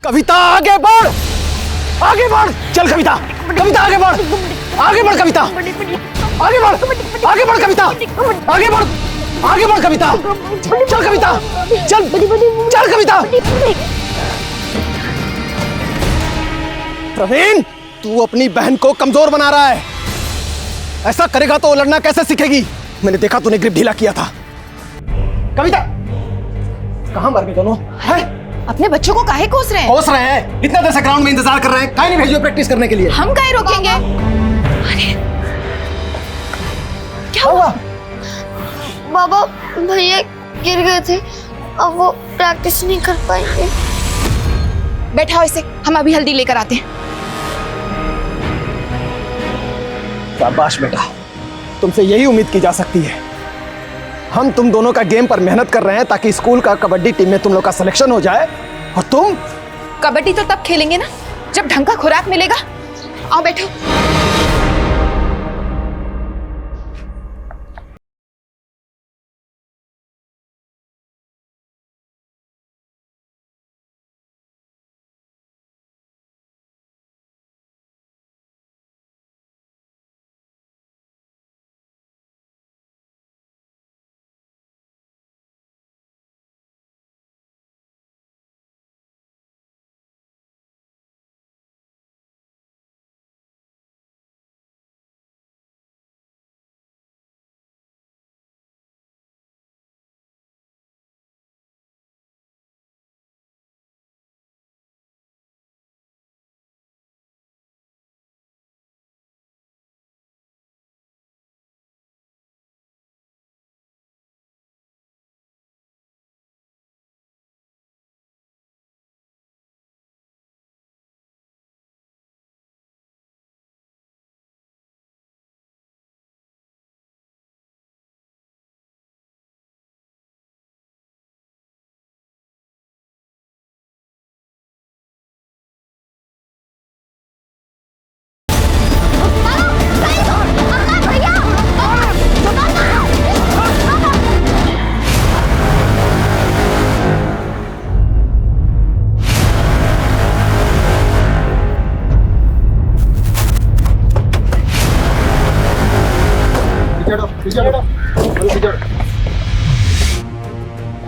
कविता आगे बढ़, आगे बढ़, चल कविता, कविता आगे बढ़, आगे बढ़ कविता, आगे बढ़, आगे बढ़ कविता, आगे बढ़, आगे बढ़ कविता, चल कविता, चल, चल कविता। प्रवीण, तू अपनी बहन को कमजोर बना रहा है। ऐसा करेगा तो लड़ना कैसे सीखेगी? मैंने देखा तूने ग्रिप ढीला किया था। कविता, कहां मर गए दोनों? है? अपने बच्चों को काहे कोस रहे हैं? कोस रहे हैं? इतना देर से ग्राउंड में इंतजार कर रहे हैं, काहे नहीं भेजो प्रैक्टिस करने के लिए? हम काहे रोकेंगे? अरे क्या हुआ? बाबा, भैया गिर गए थे, अब वो प्रैक्टिस नहीं कर पाएंगे। बैठाओ इसे, हम अभी हल्दी लेकर आते हैं। शाबाश बेटा, तुमसे यही उम्मीद की जा सकती है। हम तुम दोनों का गेम पर मेहनत कर रहे हैं ताकि स्कूल का कबड्डी टीम में तुम लोग का सिलेक्शन हो जाए, और तुम कबड्डी तो तब खेलेंगे ना जब ढंग का खुराक मिलेगा। आओ बैठो।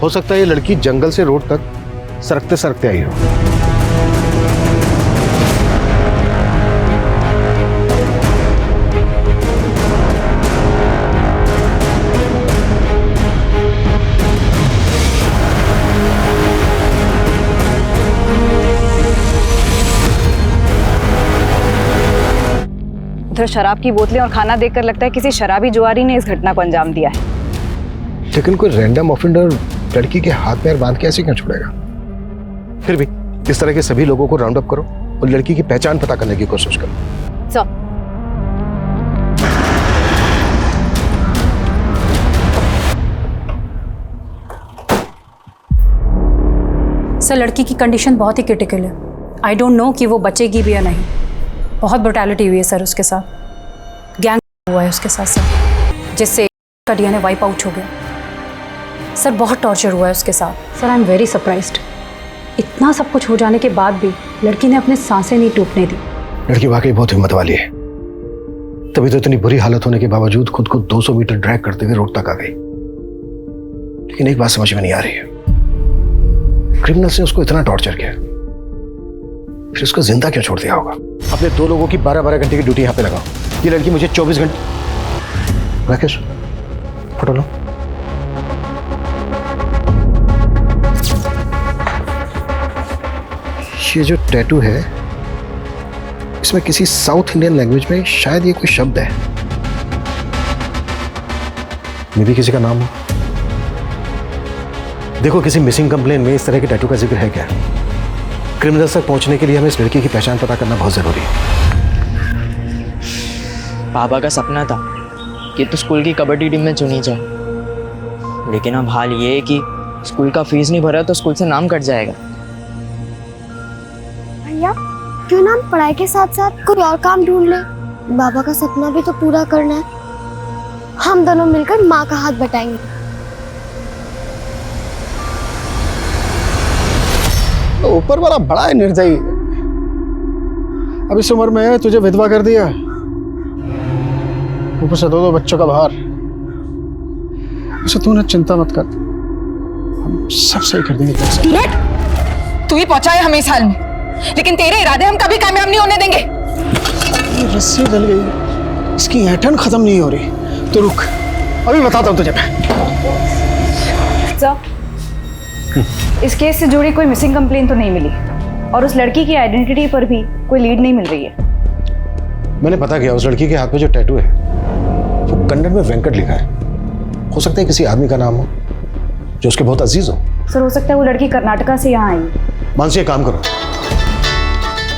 हो सकता है ये लड़की जंगल से रोड तक सरकते सरकते आई हो। उधर शराब की बोतलें और खाना देखकर लगता है किसी शराबी जुआरी ने इस घटना को अंजाम दिया है। लेकिन कोई रैंडम ऑफेंडर लड़की के हाथ में बांध के ऐसे क्यों छोड़ेगा? फिर भी इस तरह के सभी लोगों को राउंड अप करो और लड़की की पहचान पता करने की कोशिश करो। सर, लड़की की कंडीशन बहुत ही क्रिटिकल है। आई डोंट नो कि वो बचेगी भी या नहीं। बहुत ब्रुटैलिटी हुई है सर उसके साथ, गैंग हुआ है उसके साथ सर, जिससे का डीएनए वाइप आउट हो गया। सर बहुत टॉर्चर हुआ है उसके साथ। Sir I am very surprised, इतना सब कुछ हो जाने के बाद भी लड़की ने अपने सांसें नहीं टूटने दी। लड़की वाकई बहुत हिम्मत वाली है, तभी तो इतनी बुरी हालत होने के बावजूद खुद को 200 मीटर ड्रैग करते हुए रोड तक आ गई। लेकिन एक बात समझ में नहीं आ रही है, क्रिमिनल्स ने उसको इतना टॉर्चर किया, फिर उसको जिंदा क्यों छोड़ दिया होगा? अपने 2 लोगों की 12-12 घंटे की ड्यूटी यहाँ पे लगाओ। ये लड़की मुझे 24 घंटे। राकेश, फोटो लो। ये जो टैटू है, इसमें किसी साउथ इंडियन लैंग्वेज में शायद ये कोई शब्द है, मे भी किसी का नाम हो। देखो, किसी मिसिंग कंप्लेन में इस तरह के टैटू का जिक्र है क्या? क्रिमिनल्स तक पहुंचने के लिए हमें इस लड़की की पहचान पता करना बहुत जरूरी है। पापा का सपना था कि तो स्कूल की कबड्डी टीम में चुनी जाए, लेकिन अब हाल ये है कि स्कूल का फीस नहीं भरा तो स्कूल से नाम कट जाएगा। भैया, क्यों ना हम पढ़ाई के साथ साथ कोई और काम ढूंढ ले? बाबा का सपना भी तो पूरा करना है। हम दोनों मिलकर माँ का हाथ बटाएंगे। ऊपर वाला बड़ा है निर्दयी। अब इस उम्र में तुझे विधवा कर दिया, ऊपर से दो बच्चों का भार। तू ना चिंता मत कर, हम सब सही कर देंगे तेरे साथ। तू ही पहुंचाए हमें इस हाल में, लेकिन तेरे इरादे हम कभी कामयाब नहीं होने देंगे। ये रस्सी डल गई, इसकी ऐंठन खत्म नहीं हो रही। तो रुक, अभी बताता हूँ तुझे मैं। सर, इस केस से जुड़ी कोई मिसिंग कंप्लेन तो नहीं मिली और उस लड़की की आइडेंटिटी पर भी कोई लीड नहीं मिल रही है। मैंने पता किया, उस लड़की के हाथ में जो टैटू है वो कन्नड़ में वेंकट लिखा है। हो सकता है किसी आदमी का नाम हो जो उसके बहुत अजीज हो। सर, हो सकता है वो लड़की कर्नाटका से यहाँ आई। मानसी, एक काम करो,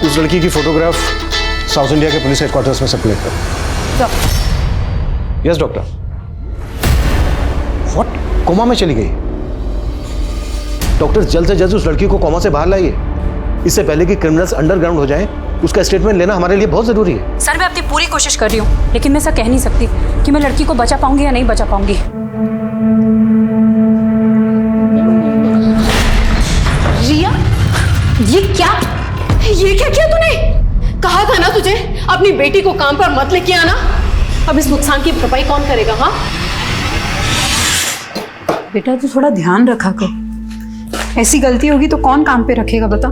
उस लड़की की फोटोग्राफ साउथ इंडिया के पुलिस हेडक्वार्टर्स में सर्कुलेट करो। Yes doctor. व्हाट? कोमा में चली गई? डॉक्टर, जल्द से जल्द उस लड़की को कोमा से बाहर लाइए, इससे पहले कि क्रिमिनल्स अंडरग्राउंड हो जाएं। उसका स्टेटमेंट लेना हमारे लिए बहुत जरूरी है। सर, मैं अपनी पूरी कोशिश कर रही हूँ, लेकिन मैं ऐसा कह नहीं सकती कि मैं लड़की को बचा पाऊंगी या नहीं बचा पाऊंगी। रिया, ये क्या किया तूने? कहा था ना तुझे अपनी बेटी को काम पर मत लेके आना। अब इस नुकसान की भरपाई कौन करेगा? हाँ बेटा, तू थोड़ा ध्यान रखा कर। ऐसी गलती होगी तो कौन काम पे रखेगा बता।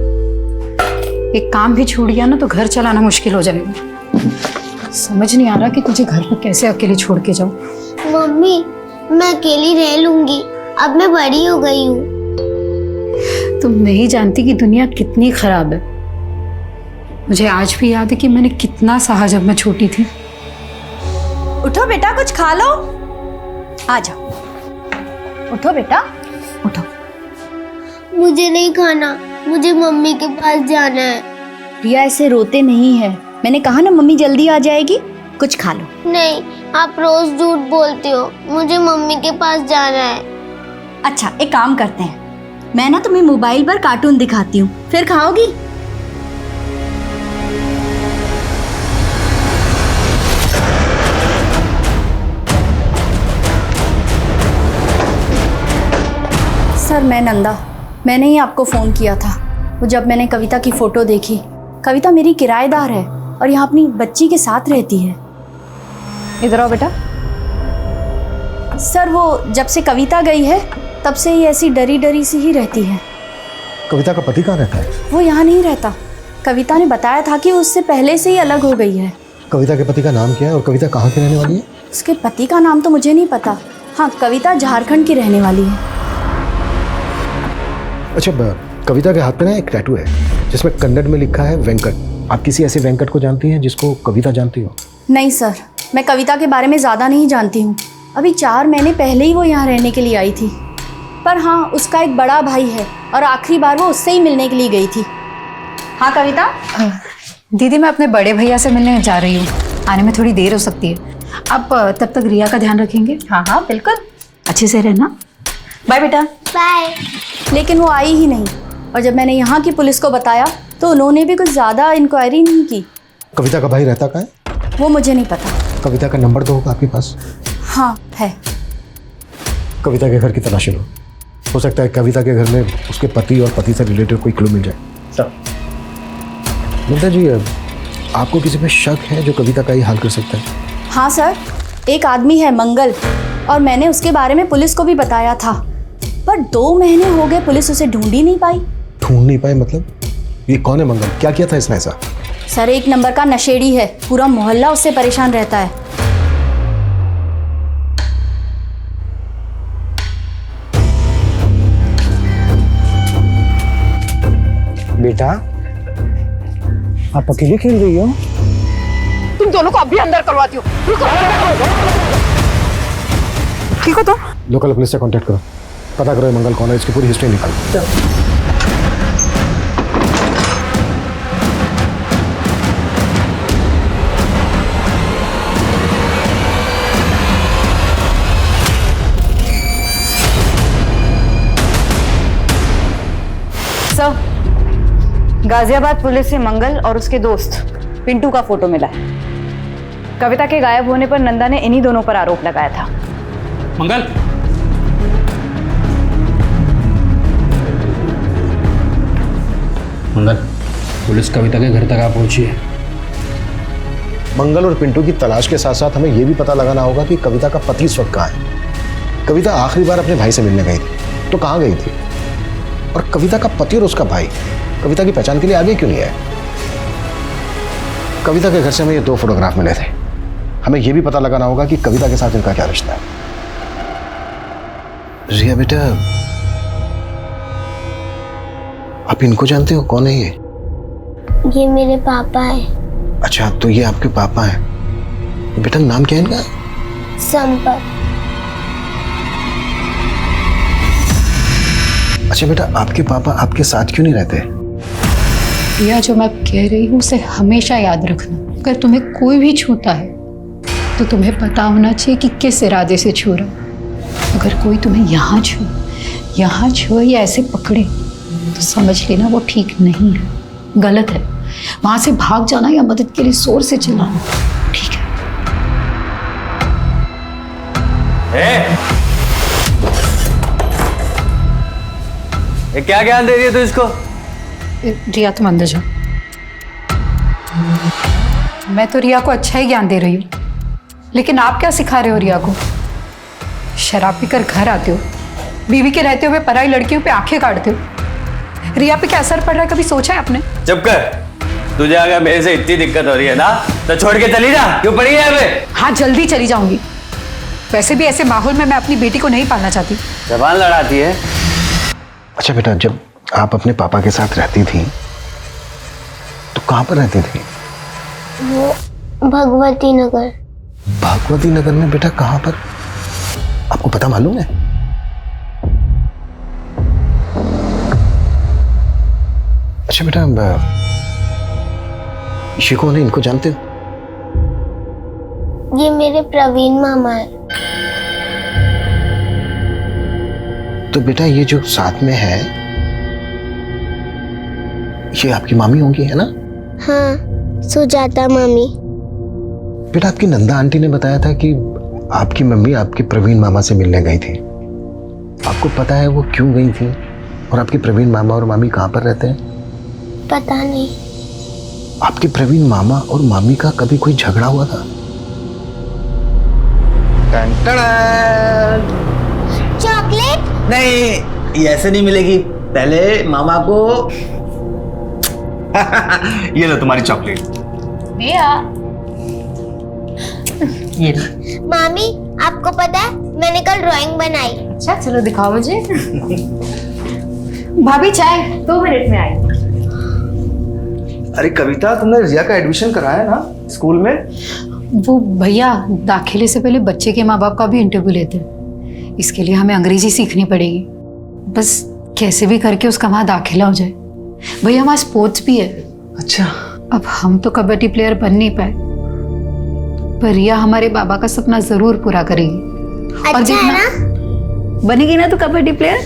एक काम भी छूट गया ना तो घर चलाना मुश्किल हो जाएगा। समझ नहीं आ रहा कि तुझे घर पर कैसे अकेले छोड़ के जाऊं। मम्मी, मैं अकेली रह लूंगी, अब मैं बड़ी हो गई हूँ। तुम नहीं जानती कि दुनिया कितनी खराब है। मुझे आज भी याद है कि मैंने कितना सहा जब मैं छोटी थी। उठो बेटा, कुछ खा लो। आ जाओ, उठो बेटा, उठो। मुझे नहीं खाना, मुझे मम्मी के पास जाना है। रिया, ऐसे रोते नहीं है। मैंने कहा ना मम्मी जल्दी आ जाएगी, कुछ खा लो। नहीं, आप रोज झूठ बोलते हो, मुझे मम्मी के पास जाना है। अच्छा, एक काम करते हैं, मैं ना तुम्हें मोबाइल पर कार्टून दिखाती हूँ, फिर खाओगी? सर, मैं नंदा, मैंने ही आपको फ़ोन किया था। वो जब मैंने कविता की फ़ोटो देखी, कविता मेरी किराएदार है और यहाँ अपनी बच्ची के साथ रहती है। इधर आओ बेटा। सर, वो जब से कविता गई है तब से ही ऐसी डरी डरी सी ही रहती है। कविता का पति कहाँ रहता है? वो यहाँ नहीं रहता। कविता ने बताया था कि उससे पहले से ही अलग हो गई है। कविता के पति का नाम क्या है और कविता कहाँ की रहने वाली है? उसके पति का नाम तो मुझे नहीं पता। हाँ, कविता झारखंड की रहने वाली है। अच्छा, कविता के हाथ पे ना एक टैटू है जिसमें कन्नड़ में लिखा है वेंकट। आप किसी ऐसे वेंकट को जानती हैं जिसको कविता जानती हो? नहीं सर, मैं कविता के बारे में ज़्यादा नहीं जानती हूँ। अभी 4 महीने पहले ही वो यहाँ रहने के लिए आई थी। पर हाँ, उसका एक बड़ा भाई है और आखिरी बार वो उससे ही मिलने के लिए गई थी। हाँ कविता। दीदी, मैं अपने बड़े भैया से मिलने जा रही हूँ, आने में थोड़ी देर हो सकती है। आप तब तक रिया का ध्यान रखेंगे? हाँ हाँ बिल्कुल, अच्छे से रहना। बाय बेटा। बाय। लेकिन वो आई ही नहीं, और जब मैंने यहाँ की पुलिस को बताया तो उन्होंने भी कुछ ज़्यादा इंक्वायरी नहीं की। कविता का भाई रहता कहाँ है? वो मुझे नहीं पता। कविता का नंबर तो होगा आपके पास? हाँ है। कविता के घर की तलाशी लो, हो सकता है कविता के घर में उसके पति और पति से रिलेटेड कोई क्लू मिल जाए। सर मित्रा जी, आपको किसी पे शक है जो कविता का ही हाल कर सकता है? हाँ सर, एक आदमी है मंगल, और मैंने उसके बारे में पुलिस को भी बताया था, पर 2 महीने हो गए पुलिस उसे ढूंढ ही नहीं पाई। ढूंढ नहीं पाए मतलब? ये कौन है मंगल? क्या किया था इसने ऐसा? सर, 1 नंबर का नशेड़ी है, पूरा मोहल्ला उससे परेशान रहता है। बेटा, आप अकेले खेल रही हो? तुम दोनों को अभी अंदर करवाती हूँ। ठीक हो तो? लोकल पुलिस से कांटेक्ट करो, पता करो ये मंगल कौन है, इसकी पूरी हिस्ट्री निकालो। सर, गाजियाबाद पुलिस से मंगल और उसके दोस्त पिंटू का फोटो मिला है। कविता के गायब होने पर नंदा ने इन्हीं दोनों पर आरोप लगाया था। मंगल, मंगल, पुलिस कविता के घर तक आ पहुंची है। मंगल और पिंटू की तलाश के साथ साथ हमें यह भी पता लगाना होगा कि कविता का पति इस वक्त कहाँ है। कविता आखिरी बार अपने भाई से मिलने गई थी तो कहाँ गई थी, और कविता का पति और उसका भाई कविता की पहचान के लिए आगे क्यों नहीं आए। कविता के घर से हमें ये 2 फोटोग्राफ मिले थे। हमें यह भी पता लगाना होगा कि कविता के साथ इनका क्या रिश्ता है। रिया बेटा, आप इनको जानते हो? कौन है ये मेरे पापा है। अच्छा, तो ये आपके पापा हैं। बेटा नाम क्या है इनका? संपत। अच्छा बेटा, आपके पापा आपके साथ क्यों नहीं रहते? यह जो मैं कह रही हूँ उसे हमेशा याद रखना। अगर तुम्हें कोई भी छूता है तो तुम्हें पता होना चाहिए कि किस इरादे से छू रहा। अगर कोई तुम्हें यहाँ छुए या ऐसे पकड़े तो समझ लेना वो ठीक नहीं है, गलत है। वहां से भाग जाना या मदद के लिए जोर से चिल्लाना ठीक है। ये क्या ज्ञान दे रही है तू इसको? रिया तुम अंदर जाओ। मैं तो रिया को अच्छा ही ज्ञान दे रही हूँ, लेकिन आप क्या सिखा रहे हो रिया को? शराब पीकर घर आते हो, बीवी के रहते हुए पराई लड़कियों पे आंखें काटते हो। रिया पे क्या असर पड़ रहा है, कभी सोचा है आपने? चुप कर। तुझे अगर मेरे से इतनी दिक्कत हो रही है ना तो छोड़ के चली जा। क्यों पड़ी है हमें? हाँ, जल्दी चली जाऊंगी। वैसे भी ऐसे माहौल में मैं अपनी बेटी को नहीं पालना चाहती। जबान लड़ाती है। अच्छा बेटा, जब आप अपने पापा के साथ रहती थी तो कहाँ पर रहती थी? वो भगवती नगर। भगवती नगर में बेटा कहाँ पर? आपको पता मालूम है? अच्छा बेटा, ये कौन है, इनको जानते हो? ये मेरे प्रवीण मामा है। तो बेटा ये जो साथ में है ये आपकी मामी होंगी, है ना? हाँ, सुजाता मामी। बेटा आपकी नंदा आंटी ने बताया था कि आपकी मम्मी आपके प्रवीण मामा से मिलने गई थी। आपको पता है वो क्यों गई थी, और आपके प्रवीण मामा और मामी कहाँ पर रहते हैं? पता नहीं। आपके प्रवीण मामा और मामी का कभी कोई झगड़ा हुआ था? चॉकलेट? नहीं, ये ऐसे नहीं मिलेगी। पहले मामा को ये लो तुम्हारी चॉकलेट। ये लो। मामी, आपको पता है मैंने कल ड्राइंग बनाई। अच्छा, चलो दिखाओ मुझे। भाभी चाय 2 मिनट में आई। अरे कविता, तुमने रिया का एडमिशन कराया ना स्कूल में? वो भैया दाखिले से पहले बच्चे के माँ बाप का भी इंटरव्यू लेते हैं। इसके लिए हमें अंग्रेजी सीखनी पड़ेगी। बस कैसे भी करके उसका वहाँ दाखिला हो जाए। भैया वहाँ स्पोर्ट्स भी है। अच्छा। अब हम तो कबड्डी प्लेयर बन नहीं पाए, पर रिया हमारे बाबा का सपना जरूर पूरा करेगी। अच्छा है ना? बनेगी ना तो कबड्डी प्लेयर?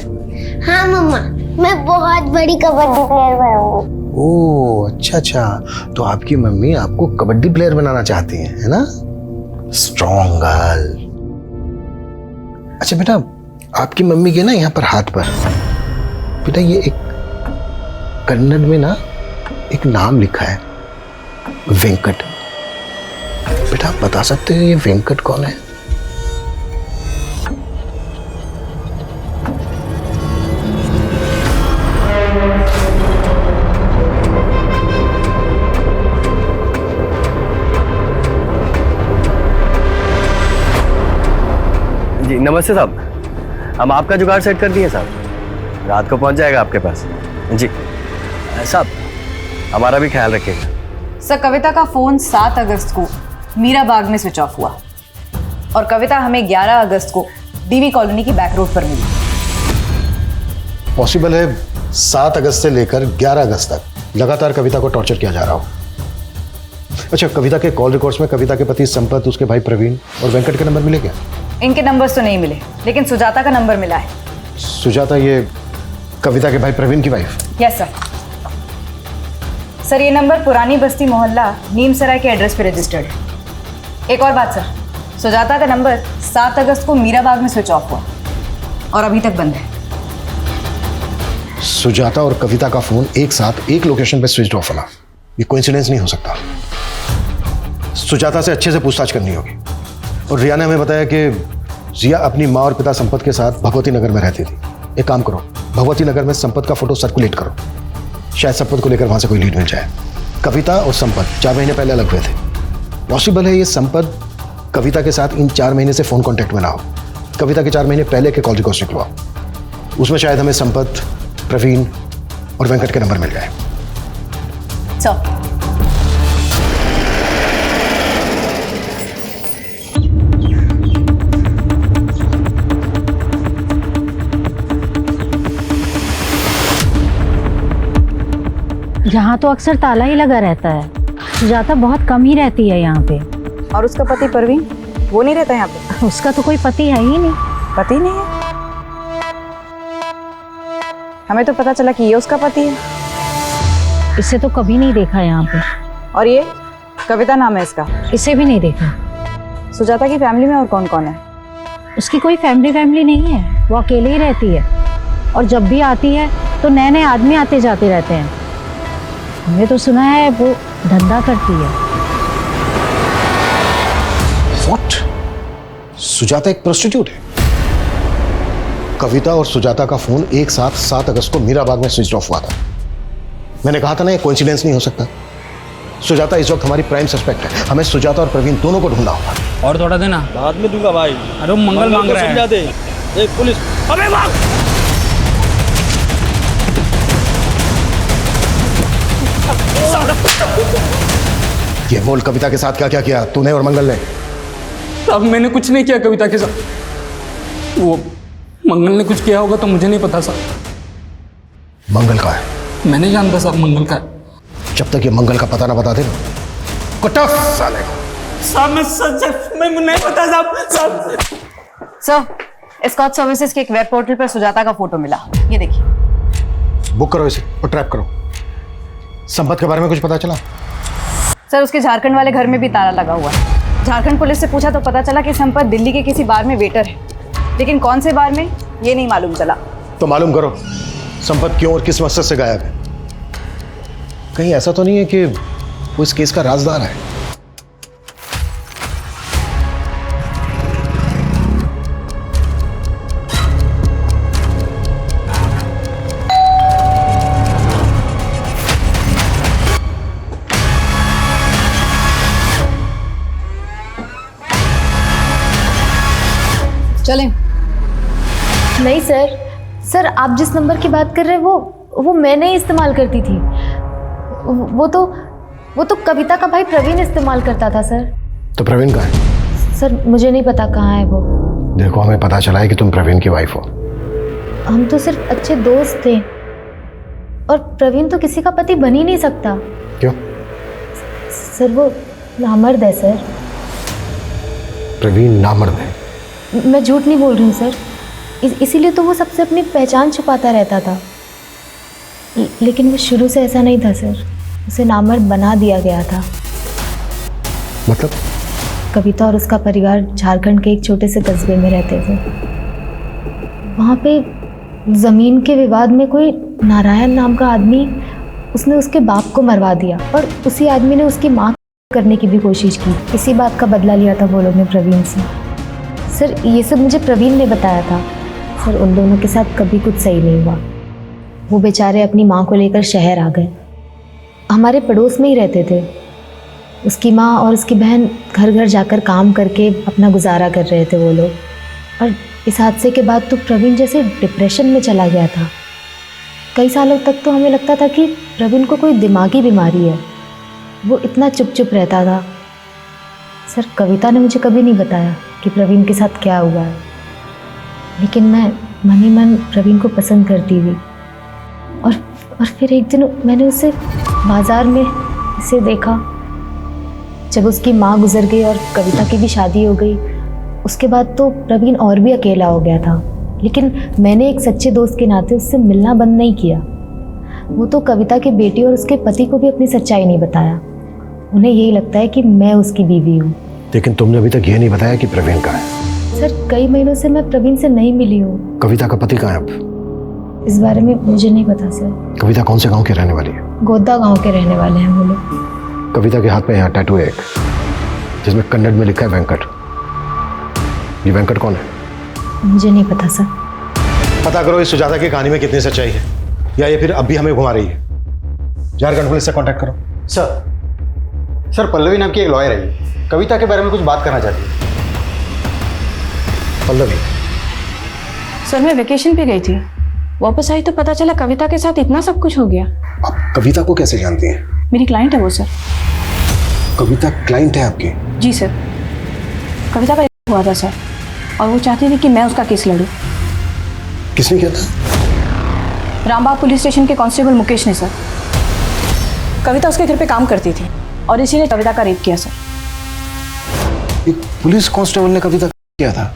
हाँ मम्मा, मैं बहुत बड़ी कबड्डी प्लेयर बनूंगी। ओह अच्छा, तो आपकी मम्मी आपको कबड्डी प्लेयर बनाना चाहती है ना? Strong girl. अच्छा बेटा, आपकी मम्मी के ना यहाँ पर हाथ पर बेटा ये एक कन्नड़ में ना एक नाम लिखा है, वेंकट। बेटा आप बता सकते हो ये वेंकट कौन है? जी नमस्ते साहब, हम आपका जुगाड़ सेट कर दिए साहब, रात को पहुंच जाएगा आपके पास। जी साहब, हमारा भी ख्याल रखिएगा। सर, कविता का फोन 7 अगस्त को मीरा बाग में स्विच ऑफ हुआ और कविता हमें 11 अगस्त को डीवी कॉलोनी की बैक रोड पर मिली। पॉसिबल है 7 अगस्त से लेकर 11 अगस्त तक लगातार कविता को टॉर्चर किया जा रहा हो। अच्छा, कविता के कॉल रिकॉर्ड्स में कविता के पति संपत, उसके भाई प्रवीण और वेंकट के नंबर मिले क्या? इनके नंबर्स तो नहीं मिले, लेकिन सुजाता का नंबर मिला है। सुजाता ये कविता के भाई प्रवीण की वाइफ? Yes sir. सर ये नंबर पुरानी बस्ती मोहल्ला नीमसराय के एड्रेस पे रजिस्टर्ड है। एक और बात सर, सुजाता का नंबर 7 अगस्त को मीरा बाग में स्विच ऑफ हुआ और अभी तक बंद है। सुजाता और कविता का फोन एक साथ एक लोकेशन पे स्विच ऑफ होना, ये कोइंसिडेंस नहीं हो सकता। सुजाता से अच्छे से पूछताछ करनी होगी। और रिया ने हमें बताया कि जिया अपनी माँ और पिता संपत के साथ भगवती नगर में रहती थी। एक काम करो, भगवती नगर में संपत का फोटो सर्कुलेट करो, शायद संपत को लेकर वहां से कोई लीड मिल जाए। कविता और संपत 4 महीने पहले अलग हुए थे। पॉसिबल है ये संपत कविता के साथ इन 4 महीने से फोन कांटेक्ट में ना हो। कविता के 4 महीने पहले के कॉल रिकॉर्ड्स निकलवाओ, उसमें शायद हमें संपत, प्रवीण और वेंकट के नंबर मिल जाए। सर, यहाँ तो अक्सर ताला ही लगा रहता है। सुजाता बहुत कम ही रहती है यहाँ पे। और उसका पति परवीन, वो नहीं रहता यहाँ पे? उसका तो कोई पति है ही नहीं। पति नहीं है? हमें तो पता चला कि ये उसका पति है। इसे तो कभी नहीं देखा यहाँ पे। और ये कविता नाम है इसका? इसे भी नहीं देखा। सुजाता की फैमिली में और कौन कौन है? उसकी कोई फैमिली नहीं है, वो अकेले ही रहती है। और जब भी आती है तो नए नए आदमी आते जाते रहते हैं। हमने तो सुना है वो धंधा करती है। What? सुजाता एक प्रोस्टिट्यूट है? कविता और सुजाता का फोन एक साथ 7 अगस्त को मीराबाग में स्विच ऑफ हुआ था। मैंने कहा था ना, ये कोइंसिडेंस नहीं हो सकता। सुजाता इस वक्त हमारी प्राइम सस्पेक्ट है। हमें सुजाता और प्रवीण दोनों को ढूंढना होगा। और थोड़ा देना, बाद में दूंगा भाई। अरे वो मंगल मांग रहा है। समझा दे। एक पुलिस, अबे भाग! ये बोल, कविता के साथ क्या क्या किया तूने और मंगल ने? अब मैंने कुछ नहीं किया कविता के साथ। वो मंगल ने कुछ किया होगा तो मुझे नहीं पता साहब। मंगल का है? मैं नहीं जानता साहब मंगल का है। जब तक ये मंगल का पता ना बता दे कुत्ता साले को। साहब मैं सच में नहीं पता साहब। सर, स्कॉच सर्विसेज के एक वेब पोर्टल पर सुजाता का फोटो मिला, ये देखिए। बुक करो इसे और ट्रैप करो। संपत के बारे में कुछ पता चला? सर, उसके झारखंड वाले घर में भी ताला लगा हुआ है। झारखंड पुलिस से पूछा तो पता चला कि संपत दिल्ली के किसी बार में वेटर है, लेकिन कौन से बार में ये नहीं मालूम चला। तो मालूम करो संपत क्यों और किस मकसद से गायब है। कहीं ऐसा तो नहीं है कि वो इस केस का राजदार है? चलें। नहीं सर, आप जिस नंबर की बात कर रहे हैं वो मैंने ही इस्तेमाल करती थी। वो तो कविता का भाई प्रवीण इस्तेमाल करता था सर। तो प्रवीण कहाँ है? सर मुझे नहीं पता कहाँ है वो। देखो, हमें पता चला है कि तुम प्रवीण की वाइफ हो। हम तो सिर्फ अच्छे दोस्त थे, और प्रवीण तो किसी का पति बन ही नहीं सकता। क्यों? सर वो नामर्द है सर। प्रवीण नामर्द है? मैं झूठ नहीं बोल रही हूँ सर, इसीलिए तो वो सबसे अपनी पहचान छुपाता रहता था। लेकिन वो शुरू से ऐसा नहीं था सर, उसे नामर्द बना दिया गया था। मतलब? कविता और उसका परिवार झारखंड के एक छोटे से कस्बे में रहते थे। वहाँ पे ज़मीन के विवाद में कोई नारायण नाम का आदमी, उसने उसके बाप को मरवा दिया, और उसी आदमी ने उसकी माँ करने की भी कोशिश की। इसी बात का बदला लिया था वो लोग ने प्रवीण से। सर ये सब मुझे प्रवीण ने बताया था। सर उन दोनों के साथ कभी कुछ सही नहीं हुआ। वो बेचारे अपनी माँ को लेकर शहर आ गए। हमारे पड़ोस में ही रहते थे। उसकी माँ और उसकी बहन घर घर जाकर काम करके अपना गुजारा कर रहे थे वो लोग। और इस हादसे के बाद तो प्रवीण जैसे डिप्रेशन में चला गया था। कई सालों तक तो हमें लगता था कि प्रवीण को कोई दिमागी बीमारी है। वो इतना चुप चुप रहता था। सर कविता ने मुझे कभी नहीं बताया कि प्रवीण के साथ क्या हुआ है, लेकिन मैं मन ही मन प्रवीण को पसंद करती थी। और फिर एक दिन मैंने उसे बाजार में इसे देखा। जब उसकी माँ गुजर गई और कविता की भी शादी हो गई, उसके बाद तो प्रवीण और भी अकेला हो गया था। लेकिन मैंने एक सच्चे दोस्त के नाते उससे मिलना बंद नहीं किया। वो तो कविता की बेटी और उसके पति को भी अपनी सच्चाई नहीं बताया। उन्हें यही लगता है कि मैं उसकी बीवी हूँ। लेकिन तुमने अभी तक ये नहीं बताया कि प्रवीण कहाँ है। सर कई महीनों से मैं प्रवीण से नहीं मिली हूँ। कविता का पति कहाँ है अब? इस बारे में मुझे नहीं पता सर। कविता कौन से गांव की रहने वाली है? गोद्दा गांव के रहने वाले हैं वो लोग। कविता के हाथ में यहाँ टैटू है एक, जिसमें कन्नड़ में लिखा है वेंकट। ये वेंकट कौन है? मुझे नहीं पता सर। पता करो इस सुजाता की कहानी में कितनी सच्चाई है, या ये फिर अब भी हमें घुमा रही है। झारखंड पुलिस से कांटेक्ट करो। सर पल्लवी नाम की एक लॉयर है, कविता के बारे में कुछ बात करना चाहती है। पल्लवी? सर मैं वेकेशन पे गई थी, वापस आई तो पता चला कविता के साथ इतना सब कुछ हो गया। आप कविता को कैसे जानती हैं? मेरी क्लाइंट है वो सर। कविता क्लाइंट है आपकी? जी सर। कविता का हुआ था सर, और वो चाहती थी कि मैं उसका केस लड़ूं। किसने किया था? रामबाग पुलिस स्टेशन के कांस्टेबल मुकेश ने सर। कविता उसके घर पे काम करती थी और इसी ने कविता का रेप किया सर। एक पुलिस कांस्टेबल ने कविता किया था?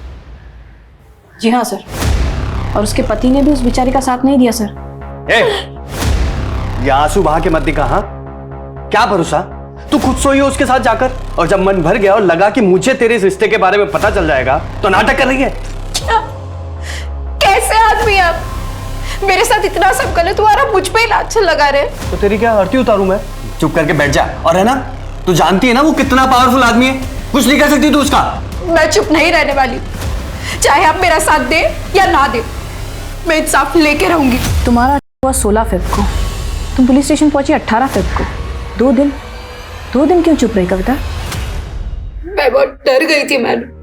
जी हाँ सर, और उसके पति ने भी उस बेचारी का साथ नहीं दिया सर। ये आंसू बहा के मत दिखा। हाँ, क्या भरोसा, तू खुद सोई हो उसके साथ जाकर, और जब मन भर गया और लगा कि मुझे तेरे इस रिश्ते के बारे में पता चल जाएगा तो नाटक कर रही है। कैसे आदमी आप, मेरे साथ इतना सब गलत हुआ और मुझ पे ही लाछन लगा रहे। तो तेरी क्या आरती उतारूं मैं? चुप करके बैठ जा। और है ना, तू जानती है ना वो कितना पावरफुल आदमी है, कुछ नहीं कर सकती तू उसका। मैं चुप नहीं रहने वाली, चाहे आप मेरा साथ दे या ना दे, मैं इंसाफ लेके रहूंगी। तुम्हारा हुआ 16 फ़रवरी को, तुम पुलिस स्टेशन पहुंची 18 फरवरी को। 2 दिन क्यों चुप रही कविता? मैं बहुत डर गई थी मैडम,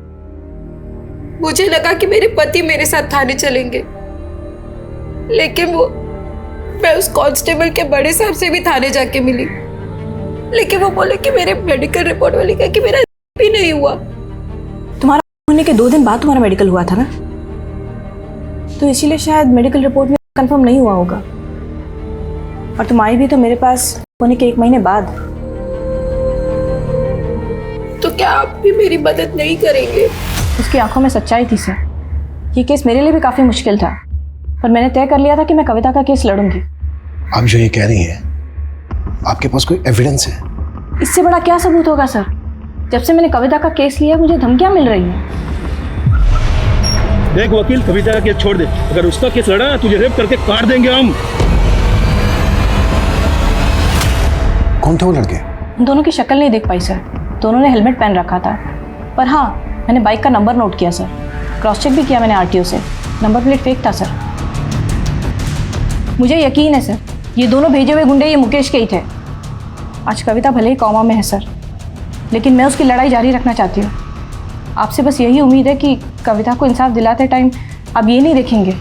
मुझे लगा कि मेरे पति मेरे साथ थाने चलेंगे, लेकिन मैं उस कांस्टेबल के बड़े साहब से भी थाने जाके मिली, लेकिन वो बोले कि मेरे मेडिकल रिपोर्ट वाली कहा कि मेरा भी नहीं हुआ। तुम्हारा होने के 2 दिन बाद तुम्हारा मेडिकल हुआ था ना, तो इसीलिए शायद मेडिकल रिपोर्ट में कंफर्म नहीं हुआ होगा। और तुम आई भी तो मेरे पास होने के 1 महीने बाद। तो क्या आप भी मेरी मदद नहीं करेंगे? उसकी आंखों में सच्चाई थी सर। ये केस मेरे लिए भी काफी मुश्किल था, पर मैंने तय कर लिया था कि मैं कविता का केस लड़ूंगी। आप जो ये कह रही हैं, आपके पास कोई एविडेंस है? इससे बड़ा क्या सबूत होगा सर? जब से मैंने कविता का केस लिया मुझे धमकियां मिल रही हैं। देख वकील, कविता का केस छोड़ दे, अगर उसका केस लड़ा ना तुझे रेप करके काट देंगे हम। कौन थे वो लड़के? उन दोनों की शक्ल नहीं देख पाई सर, दोनों ने हेलमेट पहन रखा था, पर हाँ मैंने बाइक का नंबर नोट किया सर, क्रॉस चेक भी किया मैंने आरटीओ से, नंबर प्लेट फेक था सर। मुझे यकीन है सर, ये दोनों भेजे हुए गुंडे ये मुकेश के ही थे। आज कविता भले ही कौमा में है सर, लेकिन मैं उसकी लड़ाई जारी रखना चाहती हूँ। आपसे बस यही उम्मीद है कि कविता को इंसाफ दिलाते टाइम आप ये नहीं देखेंगे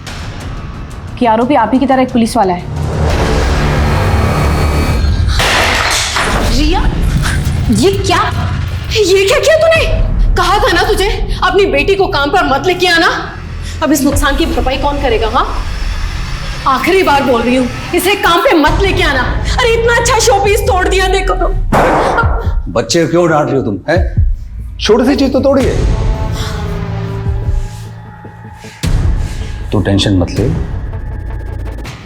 कि आरोपी आप ही की तरह एक पुलिस वाला है। रिया, ये क्या किया तूने? कहा था ना तुझे अपनी बेटी को काम पर मत लेके आना। अब इस नुकसान की भरपाई कौन करेगा? हाँ, आखिरी बार बोल रही हूँ, इसे काम पे मत लेके आना। अरे इतना अच्छा शोपीस तोड़ दिया, देखो तो। बच्चे क्यों डांट रही हो तुम? है छोटी सी चीज तो तोड़ी है। तू टेंशन मत ले,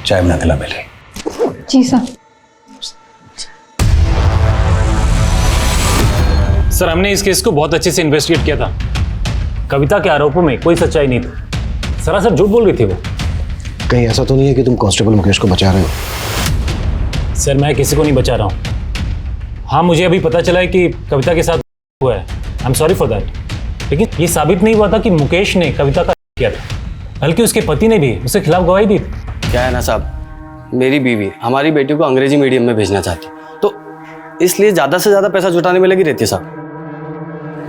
चाय बना के ला पहले। जी सर। सर, हमने इस केस को बहुत अच्छे से इन्वेस्टिगेट किया था। कविता के आरोपों में कोई सच्चाई नहीं थी, सरासर झूठ बोल रही थी वो। कहीं ऐसा तो नहीं है कि तुम कांस्टेबल मुकेश को बचा रहे हो? सर, मैं किसी को नहीं बचा रहा हूँ। हाँ, मुझे अभी पता चला है कि कविता के साथ हुआ है, I am sorry for that. लेकिन ये साबित नहीं हुआ था कि मुकेश ने कविता का किया था, बल्कि उसके पति ने भी उसके खिलाफ गवाही दी थी। क्या है ना साहब, मेरी बीवी हमारी बेटी को अंग्रेजी मीडियम में भेजना चाहती, तो इसलिए ज़्यादा से ज़्यादा पैसा जुटाने में लगी रहती है साहब।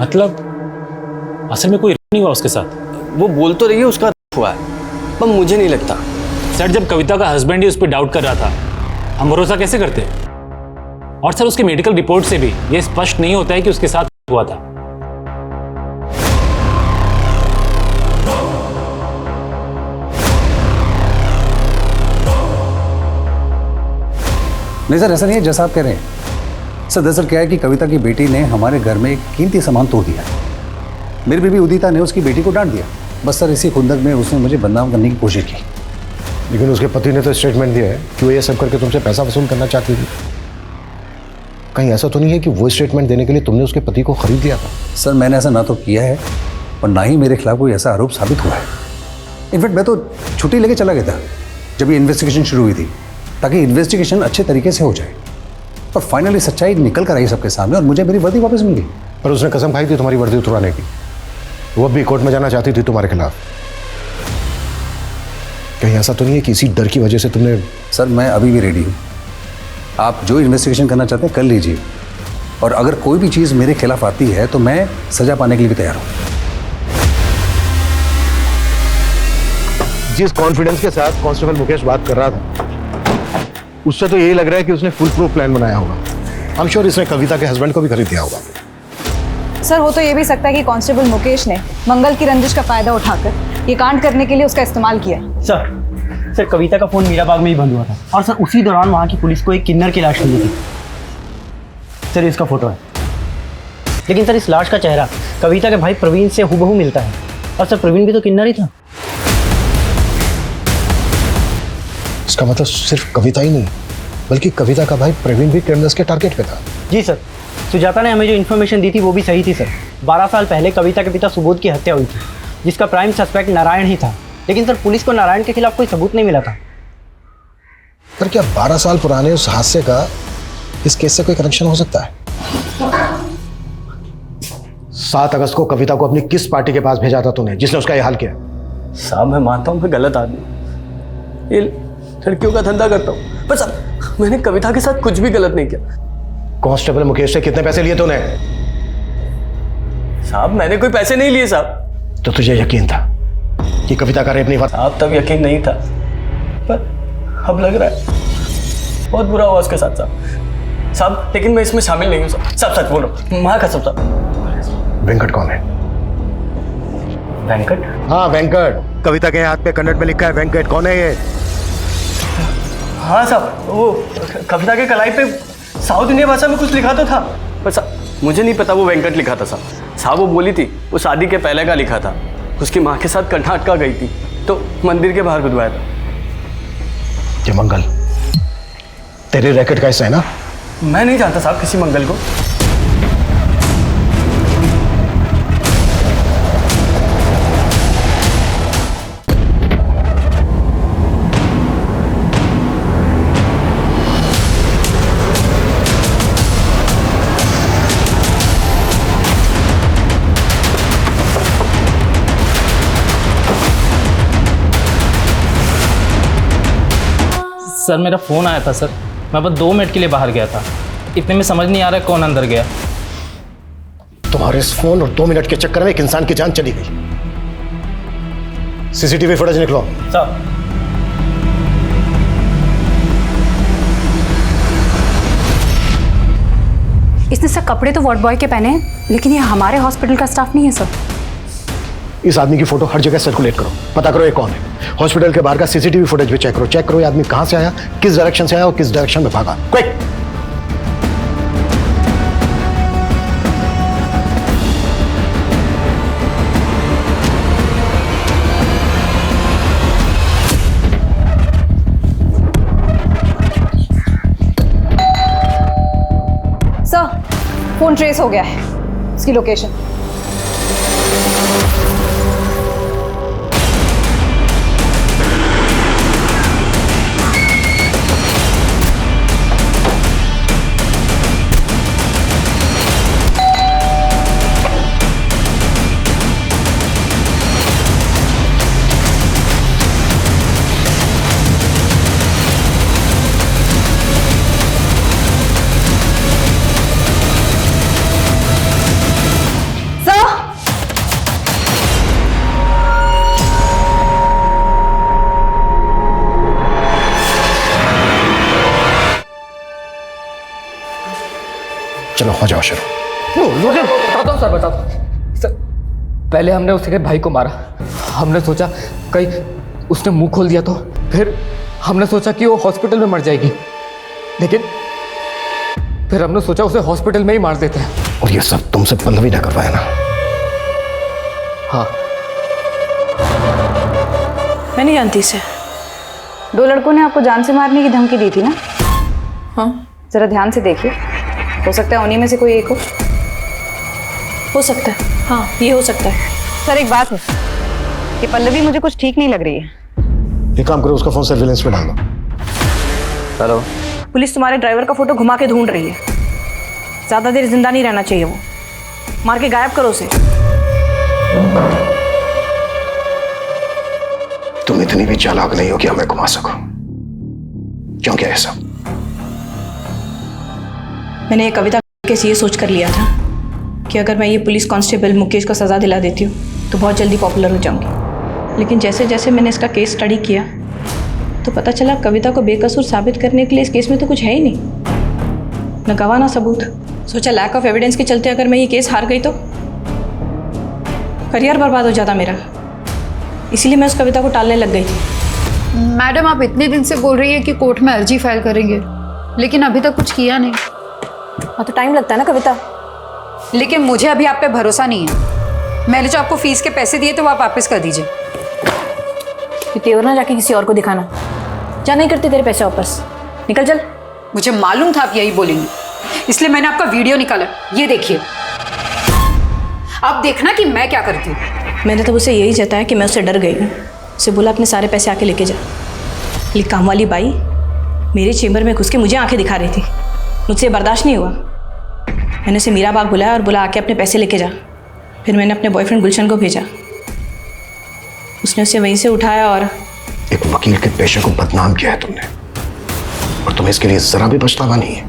मतलब असल में कोई नहीं हुआ उसके साथ? वो बोल तो रही है उसका हुआ है, पर मुझे नहीं लगता। सर, जब कविता का हस्बैंड ही उस पर डाउट कर रहा था, हम भरोसा कैसे करते? और सर, उसके मेडिकल रिपोर्ट से भी ये स्पष्ट नहीं होता है कि उसके साथ हुआ था। नहीं सर, ऐसा नहीं है जैसा आप कह रहे हैं। सर दरअसल क्या है कि कविता की बेटी ने हमारे घर में एक कीमती सामान तोड़ दिया। मेरी बीवी उदिता ने उसकी बेटी को डांट दिया। बस सर इसी खुंदक में उसने मुझे बदनाम करने की कोशिश की। लेकिन उसके पति ने तो स्टेटमेंट दिया है कि वो ये सब करके तुमसे पैसा वसूल करना चाहती थी। कहीं ऐसा तो नहीं है कि वो स्टेटमेंट देने के लिए तुमने उसके पति को खरीद लिया था? सर मैंने ऐसा ना तो किया है और ना ही मेरे खिलाफ कोई ऐसा आरोप साबित हुआ है। इनफैक्ट मैं तो छुट्टी लेके चला गया था, जब ये इन्वेस्टिगेशन शुरू हुई थी, ताकि इन्वेस्टिगेशन अच्छे तरीके से हो जाए। और फाइनली सच्चाई निकल कर आई सबके सामने और मुझे मेरी वर्दी वापस मिल गई। पर उसने कसम खाई थी तुम्हारी वर्दी उतरवाने की। वो अब भी कोर्ट में जाना चाहती थी तुम्हारे खिलाफ। कहीं ऐसा तो नहीं है कि इसी डर की वजह से तुमने? सर मैं अभी भी रेडी हूँ, आप जो इन्वेस्टिगेशन करना चाहते हैं कर लीजिए, और अगर कोई भी चीज़ मेरे खिलाफ आती है तो मैं सजा पाने के लिए भी तैयार हूँ। जिस कॉन्फिडेंस के साथ कांस्टेबल मुकेश बात कर रहा था, उससे तो यही लग रहा है कि उसने फुल प्रूफ प्लान बनाया होगा। आई एम श्योर इसने कविता के हस्बैंड को भी खरीद दिया होगा। सर हो तो ये भी सकता है कि कांस्टेबल मुकेश ने मंगल की रंजिश का फायदा उठाकर ये कांड करने के लिए उसका इस्तेमाल किया। सर कविता का फोन मीराबाग में ही बंद हुआ था, और सर उसी दौरान वहाँ की पुलिस को एक किन्नर की लाश मिली थी। सर इसका फोटो है, लेकिन सर इस लाश का चेहरा कविता के भाई प्रवीण से हूबहू मिलता है, और सर प्रवीण भी तो किन्नर ही था। इसका मतलब सिर्फ कविता ही नहीं, बल्कि कविता का भाई प्रवीण भी क्रिमिनल्स के टारगेट पे था। जी सर, सुजाता ने हमें जो इन्फॉर्मेशन दी थी वो भी सही थी सर। 12 साल पहले कविता के पिता सुबोध की हत्या हुई थी, जिसका प्राइम सस्पेक्ट नारायण ही था, लेकिन सर पुलिस को नारायण के खिलाफ कोई सबूत नहीं मिला था। पर क्या 12 साल पुराने उस हादसे का इस केस से कोई कनेक्शन हो सकता है? 7 अगस्त को कविता को अपनी किस पार्टी के पास भेजा था तूने, जिसने उसका यह हाल किया? साहब मैं मानता हूँ मैं गलत आदमी, ये लड़कियों का धंधा करता हूँ, पर साहब मैंने कविता के साथ कुछ भी गलत नहीं किया। कांस्टेबल मुकेश से कितने पैसे लिए तूने? साहब मैंने कोई पैसे नहीं लिए साहब। तो तुझे यकीन था कि कविता का रेप नहीं हुआ? साहब तब यकीन नहीं था, पर अब लग रहा है बहुत बुरा हुआ उसके साथ साहब। लेकिन मैं इसमें शामिल नहीं हूँ साहब, सच बोलो, माँ कसम साहब। वेंकट कौन है? वेंकट? हाँ वेंकट, कविता के हाथ पे कन्नड़ में लिखा है वेंकट। कौन है ये? हाँ साहब, वो कविता के कलाई पे साउथ इंडिया भाषा में कुछ लिखा तो था, पर साहब मुझे नहीं पता वो वेंकट लिखा था साहब। साहब वो बोली थी वो शादी के पहले का लिखा था, उसकी माँ के साथ कर्नाटका गई थी तो मंदिर के बाहर गुदवाया था। ये मंगल तेरे रैकेट का हिस्सा है ना? मैं नहीं जानता साहब किसी मंगल को। सर मेरा फ़ोन आया था सर, मैं बस 2 मिनट के लिए बाहर गया था, इतने में समझ नहीं आ रहा कौन अंदर गया। तुम्हारे इस फोन और 2 मिनट के चक्कर में एक इंसान की जान चली गई। सीसीटीवी फुटेज निकलो। साहब इसने सर कपड़े तो वार्ड बॉय के पहने हैं, लेकिन ये हमारे हॉस्पिटल का स्टाफ नहीं है सर। इस आदमी की फोटो हर जगह सर्कुलेट करो, पता करो ये कौन है। हॉस्पिटल के बाहर का सीसीटीवी फुटेज भी चेक करो ये आदमी कहां से आया, किस डायरेक्शन से आया और किस डायरेक्शन में भागा। क्विक! सर फोन ट्रेस हो गया है, इसकी लोकेशन। चलो हो जाओ शुरू। बताता हूँ सर, बताता हूँ सर। पहले हमने उसके भाई को मारा, हमने सोचा कहीं उसने मुंह खोल दिया तो, फिर हमने सोचा कि वो हॉस्पिटल में मर जाएगी, लेकिन फिर हमने सोचा उसे हॉस्पिटल में ही मार देते हैं। और ये सब तुमसे पल्लवी ने करवाया ना? हाँ। मैं नहीं जानती इसे। 2 लड़कों ने आपको जान से मारने की धमकी दी थी ना? हाँ। जरा ध्यान से देखिए, हो सकता है उन्हीं में से कोई एक हो सकता है। हाँ ये हो सकता है। सर एक बात है, ये पल्लवी मुझे कुछ ठीक नहीं लग रही है। एक काम करो, उसका फोन सर्विलेंस पे डाल दो। हेलो। पुलिस तुम्हारे ड्राइवर का फोटो घुमा के ढूंढ रही है। ज़्यादा देर जिंदा नहीं रहना चाहिए वो। मार के गायब करो उसे। तुम इतनी भी चालाक नहीं हो कि हमें घुमा सको। क्यों क्या ऐसा? मैंने ये कविता केस ये सोच कर लिया था कि अगर मैं ये पुलिस कांस्टेबल मुकेश को सज़ा दिला देती हूँ तो बहुत जल्दी पॉपुलर हो जाऊंगी। लेकिन जैसे जैसे मैंने इसका केस स्टडी किया तो पता चला कविता को बेकसूर साबित करने के लिए इस केस में तो कुछ है ही नहीं, न गवाह ना सबूत। सोचा लैक ऑफ एविडेंस के चलते अगर मैं ये केस हार गई तो करियर बर्बाद हो जाता मेरा। इसीलिए मैं उस कविता को टालने लग गई थी। मैडम, आप इतने दिन से बोल रही है कि कोर्ट में अर्जी फाइल करेंगे, लेकिन अभी तक कुछ किया नहीं। हाँ तो टाइम लगता है ना कविता। लेकिन मुझे अभी आप पे भरोसा नहीं है। मैंने जो आपको फीस के पैसे दिए तो वो आप वापस कर दीजिए। तेवर ना जाके किसी और को दिखाना। जा, नहीं करते तेरे पैसे वापस। निकल चल। मुझे मालूम था आप यही बोलेंगे, इसलिए मैंने आपका वीडियो निकाला। ये देखिए, आप देखना कि मैं क्या करती हूँ। मैंने तो उसे यही जताया कि मैं उससे डर गई हूँ। उसे बोला अपने सारे पैसे आके लेके जा। लेकिन काम वाली बाई मेरे चेम्बर में घुस के मुझे आंखें दिखा रही थी। मुझसे बर्दाश्त नहीं हुआ। मैंने उसे मीरा बाग बुलाया और बोला आके अपने पैसे लेके जा। फिर मैंने अपने बॉयफ्रेंड गुलशन को भेजा। उसने उसे वहीं से उठाया और एक वकील के पेशे को बदनाम किया है तुमने, और तुम्हें इसके लिए जरा भी पछतावा नहीं है।